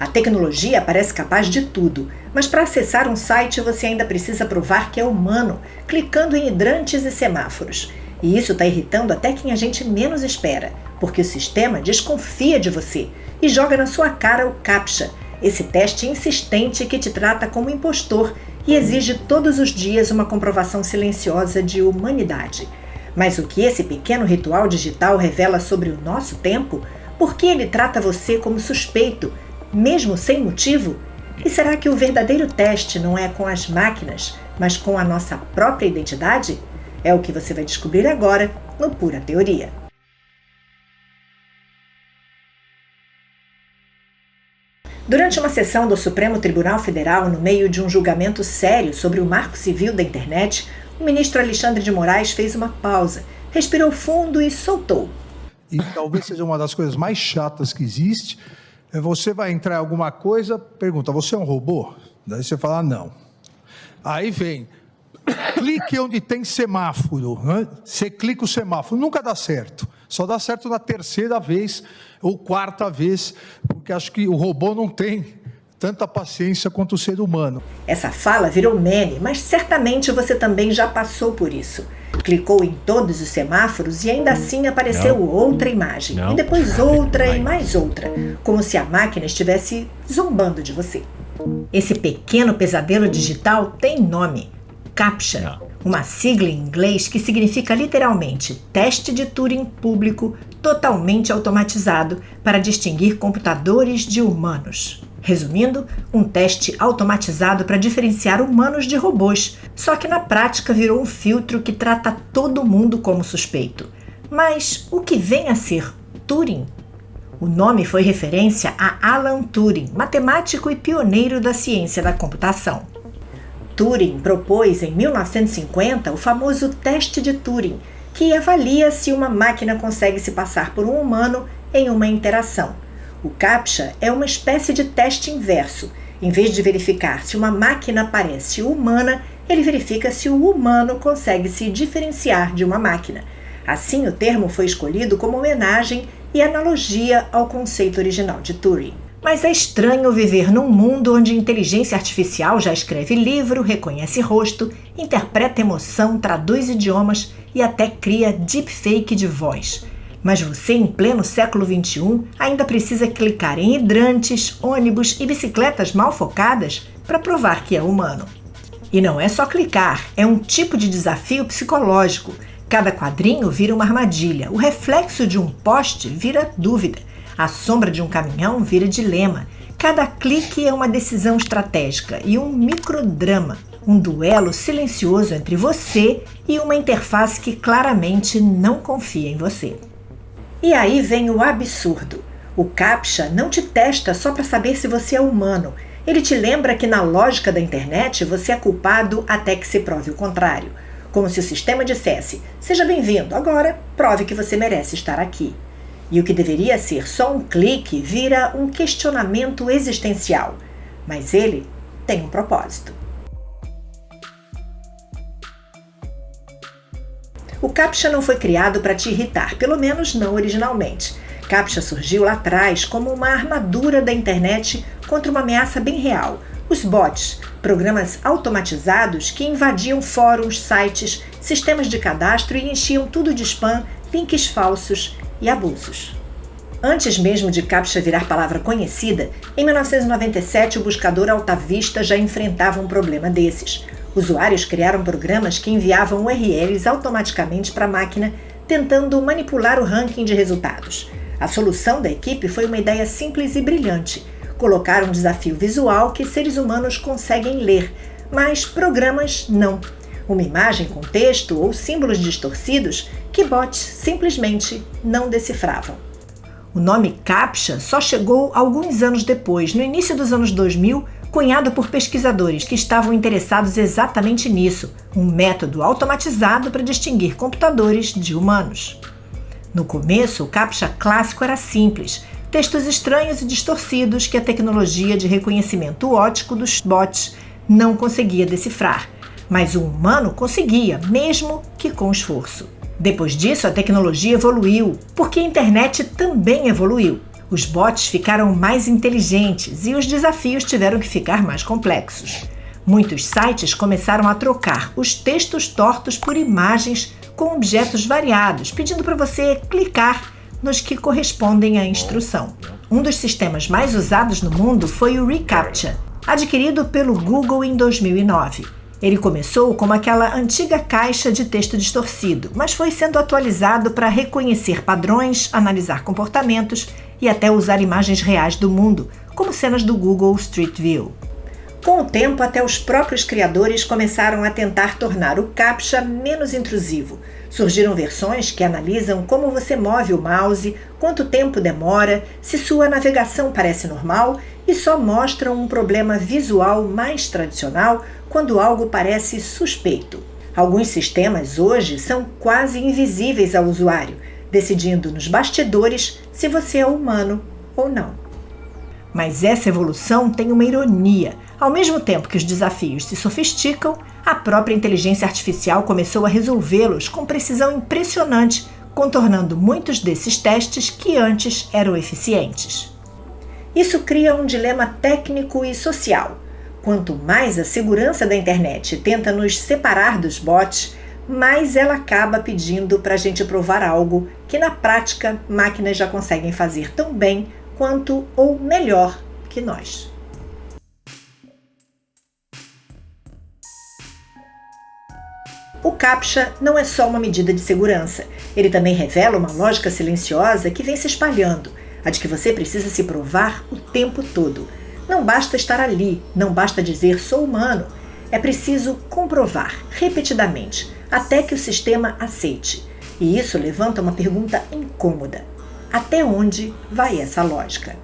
A tecnologia parece capaz de tudo, mas para acessar um site você ainda precisa provar que é humano, clicando em hidrantes e semáforos. E isso está irritando até quem a gente menos espera, porque o sistema desconfia de você e joga na sua cara o CAPTCHA, esse teste insistente que te trata como impostor e exige todos os dias uma comprovação silenciosa de humanidade. Mas o que esse pequeno ritual digital revela sobre o nosso tempo? Por que ele trata você como suspeito, mesmo sem motivo? E será que o verdadeiro teste não é com as máquinas, mas com a nossa própria identidade? É o que você vai descobrir agora no Pura Teoria. Durante uma sessão do Supremo Tribunal Federal, no meio de um julgamento sério sobre o Marco Civil da Internet, o ministro Alexandre de Moraes fez uma pausa, respirou fundo e soltou. E talvez seja uma das coisas mais chatas que existe. Você vai entrar em alguma coisa, pergunta, você é um robô? Daí você fala, não. Aí vem, clique onde tem semáforo. Né? Você clica o semáforo, nunca dá certo. Só dá certo na terceira vez ou quarta vez, porque acho que o robô não tem tanta paciência quanto o ser humano. Essa fala virou meme, mas certamente você também já passou por isso. Clicou em todos os semáforos e ainda assim apareceu outra imagem. E depois outra e mais outra, como se a máquina estivesse zombando de você. Esse pequeno pesadelo digital tem nome: CAPTCHA, uma sigla em inglês que significa literalmente teste de Turing público totalmente automatizado para distinguir computadores de humanos. Resumindo, um teste automatizado para diferenciar humanos de robôs, só que na prática virou um filtro que trata todo mundo como suspeito. Mas o que vem a ser Turing? O nome foi referência a Alan Turing, matemático e pioneiro da ciência da computação. Turing propôs em 1950 o famoso teste de Turing, que avalia se uma máquina consegue se passar por um humano em uma interação. O CAPTCHA é uma espécie de teste inverso. Em vez de verificar se uma máquina parece humana, ele verifica se o humano consegue se diferenciar de uma máquina. Assim, o termo foi escolhido como homenagem e analogia ao conceito original de Turing. Mas é estranho viver num mundo onde a inteligência artificial já escreve livro, reconhece rosto, interpreta emoção, traduz idiomas e até cria deepfake de voz. Mas você, em pleno século XXI, ainda precisa clicar em hidrantes, ônibus e bicicletas mal focadas para provar que é humano. E não é só clicar, é um tipo de desafio psicológico. Cada quadrinho vira uma armadilha, o reflexo de um poste vira dúvida, a sombra de um caminhão vira dilema. Cada clique é uma decisão estratégica e um microdrama, um duelo silencioso entre você e uma interface que claramente não confia em você. E aí vem o absurdo. O CAPTCHA não te testa só para saber se você é humano. Ele te lembra que na lógica da internet você é culpado até que se prove o contrário. Como se o sistema dissesse, seja bem-vindo, agora prove que você merece estar aqui. E o que deveria ser só um clique vira um questionamento existencial. Mas ele tem um propósito. O CAPTCHA não foi criado para te irritar, pelo menos não originalmente. CAPTCHA surgiu lá atrás como uma armadura da internet contra uma ameaça bem real. Os bots, programas automatizados que invadiam fóruns, sites, sistemas de cadastro e enchiam tudo de spam, links falsos e abusos. Antes mesmo de CAPTCHA virar palavra conhecida, em 1997 o buscador AltaVista já enfrentava um problema desses. Usuários criaram programas que enviavam URLs automaticamente para a máquina, tentando manipular o ranking de resultados. A solução da equipe foi uma ideia simples e brilhante: colocar um desafio visual que seres humanos conseguem ler, mas programas não. Uma imagem com texto ou símbolos distorcidos que bots simplesmente não decifravam. O nome CAPTCHA só chegou alguns anos depois, no início dos anos 2000, cunhado por pesquisadores que estavam interessados exatamente nisso, um método automatizado para distinguir computadores de humanos. No começo, o CAPTCHA clássico era simples, textos estranhos e distorcidos que a tecnologia de reconhecimento óptico dos bots não conseguia decifrar, mas o humano conseguia, mesmo que com esforço. Depois disso, a tecnologia evoluiu, porque a internet também evoluiu. Os bots ficaram mais inteligentes e os desafios tiveram que ficar mais complexos. Muitos sites começaram a trocar os textos tortos por imagens com objetos variados, pedindo para você clicar nos que correspondem à instrução. Um dos sistemas mais usados no mundo foi o reCAPTCHA, adquirido pelo Google em 2009. Ele começou como aquela antiga caixa de texto distorcido, mas foi sendo atualizado para reconhecer padrões, analisar comportamentos e até usar imagens reais do mundo, como cenas do Google Street View. Com o tempo, até os próprios criadores começaram a tentar tornar o CAPTCHA menos intrusivo. Surgiram versões que analisam como você move o mouse, quanto tempo demora, se sua navegação parece normal e só mostram um problema visual mais tradicional quando algo parece suspeito. Alguns sistemas hoje são quase invisíveis ao usuário, decidindo nos bastidores se você é humano ou não. Mas essa evolução tem uma ironia. Ao mesmo tempo que os desafios se sofisticam, a própria inteligência artificial começou a resolvê-los com precisão impressionante, contornando muitos desses testes que antes eram eficientes. Isso cria um dilema técnico e social. Quanto mais a segurança da internet tenta nos separar dos bots, mais ela acaba pedindo para a gente provar algo que na prática máquinas já conseguem fazer tão bem quanto ou melhor que nós. O CAPTCHA não é só uma medida de segurança. Ele também revela uma lógica silenciosa que vem se espalhando, a de que você precisa se provar o tempo todo. Não basta estar ali, não basta dizer sou humano. É preciso comprovar repetidamente, até que o sistema aceite. E isso levanta uma pergunta incômoda. Até onde vai essa lógica?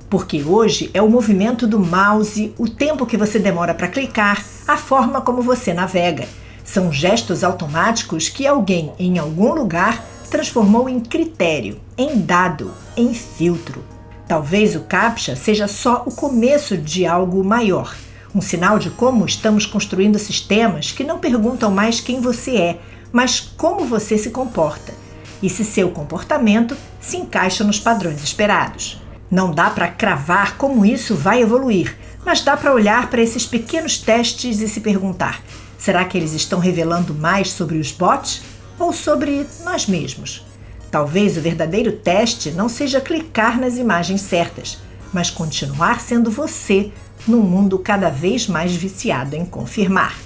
Porque hoje é o movimento do mouse, o tempo que você demora para clicar, a forma como você navega. São gestos automáticos que alguém em algum lugar transformou em critério, em dado, em filtro. Talvez o CAPTCHA seja só o começo de algo maior, um sinal de como estamos construindo sistemas que não perguntam mais quem você é, mas como você se comporta e se seu comportamento se encaixa nos padrões esperados. Não dá para cravar como isso vai evoluir, mas dá para olhar para esses pequenos testes e se perguntar: será que eles estão revelando mais sobre os bots ou sobre nós mesmos? Talvez o verdadeiro teste não seja clicar nas imagens certas, mas continuar sendo você num mundo cada vez mais viciado em confirmar.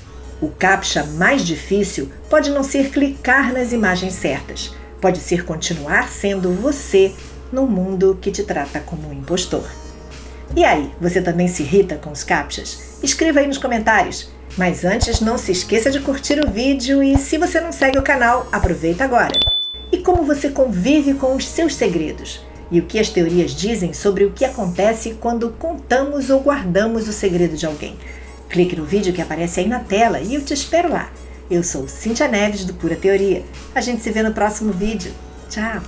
O CAPTCHA mais difícil pode não ser clicar nas imagens certas, pode ser continuar sendo você num mundo que te trata como um impostor. E aí, você também se irrita com os CAPTCHAs? Escreva aí nos comentários. Mas antes, não se esqueça de curtir o vídeo e, se você não segue o canal, aproveita agora. E como você convive com os seus segredos? E o que as teorias dizem sobre o que acontece quando contamos ou guardamos o segredo de alguém? Clique no vídeo que aparece aí na tela e eu te espero lá. Eu sou Cíntia Neves, do Pura Teoria. A gente se vê no próximo vídeo. Tchau!